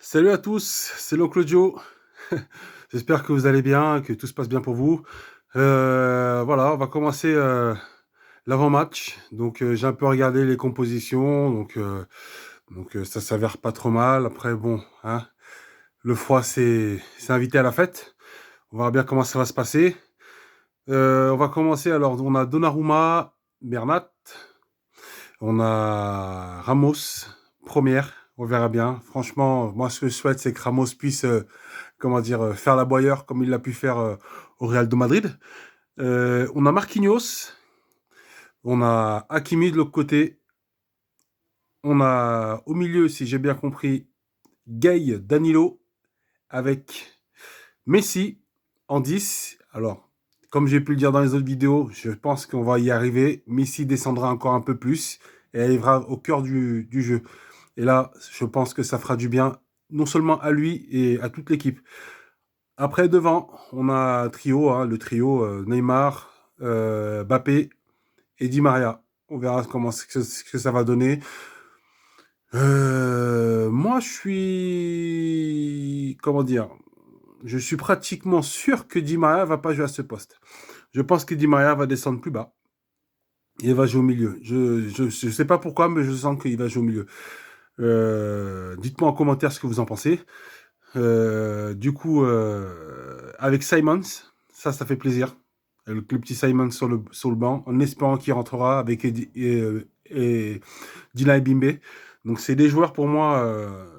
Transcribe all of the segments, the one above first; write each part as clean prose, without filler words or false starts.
Salut à tous, c'est l'oncle Joe. J'espère que vous allez bien, que tout se passe bien pour vous. Voilà, on va commencer l'avant-match. Donc, j'ai un peu regardé les compositions. Donc, ça s'avère pas trop mal. Après, bon, hein, le froid, c'est invité à la fête. On verra bien comment ça va se passer. On va commencer. Alors, on a Donnarumma, Bernat. On a Ramos, première. On verra bien. Franchement, moi, ce que je souhaite, c'est que Ramos puisse comment dire, faire l'aboyeur comme il l'a pu faire au Real de Madrid. On a Marquinhos, on a Hakimi de l'autre côté, on a au milieu, si j'ai bien compris, Gay Danilo avec Messi en 10. Alors, comme j'ai pu le dire dans les autres vidéos, je pense qu'on va y arriver. Messi descendra encore un peu plus et arrivera au cœur du jeu. Et là, je pense que ça fera du bien, non seulement à lui et à toute l'équipe. Après, devant, on a un trio, hein, le trio Neymar, Mbappé et Di Maria. On verra ce que ça va donner. Moi, je suis... Comment dire? Je suis pratiquement sûr que Di Maria va pas jouer à ce poste. Je pense que Di Maria va descendre plus bas. Et va jouer au milieu. Je sais pas pourquoi, mais je sens qu'il va jouer au milieu. Dites-moi en commentaire ce que vous en pensez. Du coup, avec Simons, ça fait plaisir. Le petit Simons sur le banc, en espérant qu'il rentrera avec Dina Bimbe. Donc, c'est des joueurs pour moi,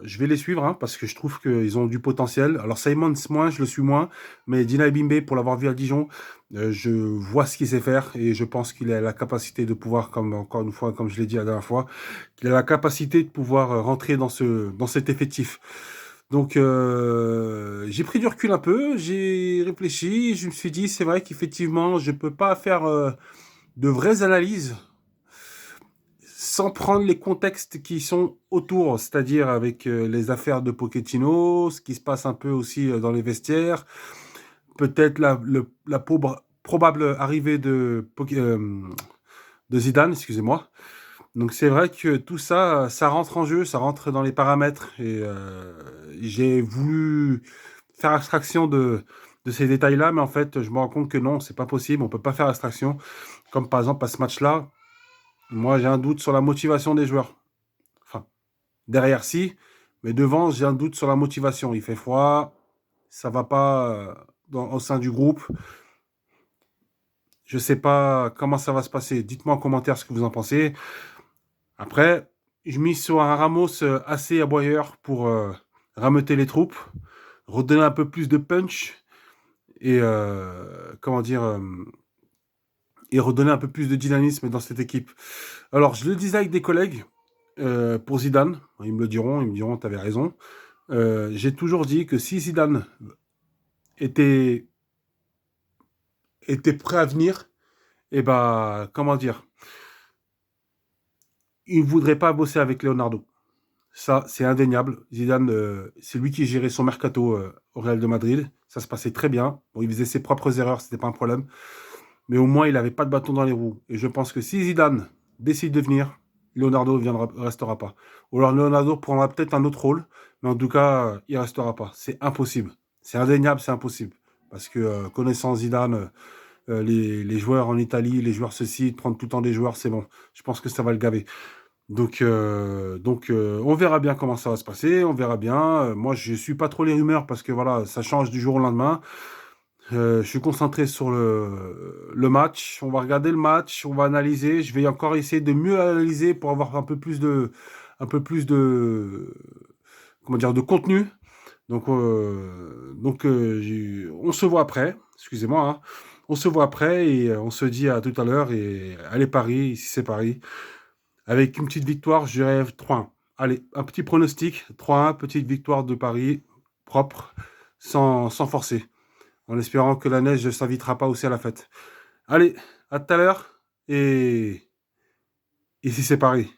je vais les suivre hein, parce que je trouve qu'ils ont du potentiel. Alors, Simons, moins, je le suis moins, mais Dina Bimbe, pour l'avoir vu à Dijon, je vois ce qu'il sait faire et je pense qu'il a la capacité de pouvoir, comme encore une fois, comme je l'ai dit la dernière fois, qu'il a la capacité de pouvoir rentrer dans cet effectif. Donc, j'ai pris du recul un peu, j'ai réfléchi, je me suis dit, c'est vrai qu'effectivement, je ne peux pas faire de vraies analyses sans prendre les contextes qui sont autour, c'est-à-dire avec les affaires de Pochettino, ce qui se passe un peu aussi dans les vestiaires, peut-être la probable arrivée de Zidane, excusez-moi. Donc c'est vrai que tout ça, ça rentre en jeu, ça rentre dans les paramètres et j'ai voulu faire abstraction de ces détails-là, mais en fait, je me rends compte que non, c'est pas possible, on peut pas faire abstraction. Comme par exemple à ce match-là, moi j'ai un doute sur la motivation des joueurs. Enfin, derrière si, mais devant j'ai un doute sur la motivation. Il fait froid, ça va pas au sein du groupe. Je sais pas comment ça va se passer. Dites-moi en commentaire ce que vous en pensez. Après, je mise sur un Ramos assez aboyeur pour rameuter les troupes, redonner un peu plus de punch et comment dire et redonner un peu plus de dynamisme dans cette équipe. Alors, je le disais avec des collègues pour Zidane, ils me diront, t'avais raison. J'ai toujours dit que si Zidane était était prêt à venir, et ben comment dire, il ne voudrait pas bosser avec Leonardo. Ça, c'est indéniable. Zidane, c'est lui qui gérait son mercato au Real de Madrid. Ça se passait très bien. Bon, il faisait ses propres erreurs, c'était pas un problème. Mais au moins, il n'avait pas de bâton dans les roues. Et je pense que si Zidane décide de venir, Leonardo ne restera pas. Ou alors Leonardo prendra peut-être un autre rôle, mais en tout cas, il ne restera pas. C'est impossible. C'est indéniable, c'est impossible. Parce que connaissant Zidane, les joueurs en Italie, les joueurs ceci, prendre tout le temps des joueurs, c'est bon. Je pense que ça va le gaver. Donc, on verra bien comment ça va se passer, on verra bien. Moi, je suis pas trop les rumeurs parce que voilà, ça change du jour au lendemain. Je suis concentré sur le match. On va regarder le match, on va analyser. Je vais encore essayer de mieux analyser pour avoir un peu plus de, comment dire, de contenu. On se voit après. Excusez-moi, hein. On se voit après et on se dit à tout à l'heure. Et allez Paris, si c'est Paris. Avec une petite victoire, je dirais 3-1. Allez, un petit pronostic, 3-1, petite victoire de Paris, propre, sans forcer. En espérant que la neige ne s'invitera pas aussi à la fête. Allez, à tout à l'heure, et si c'est Paris.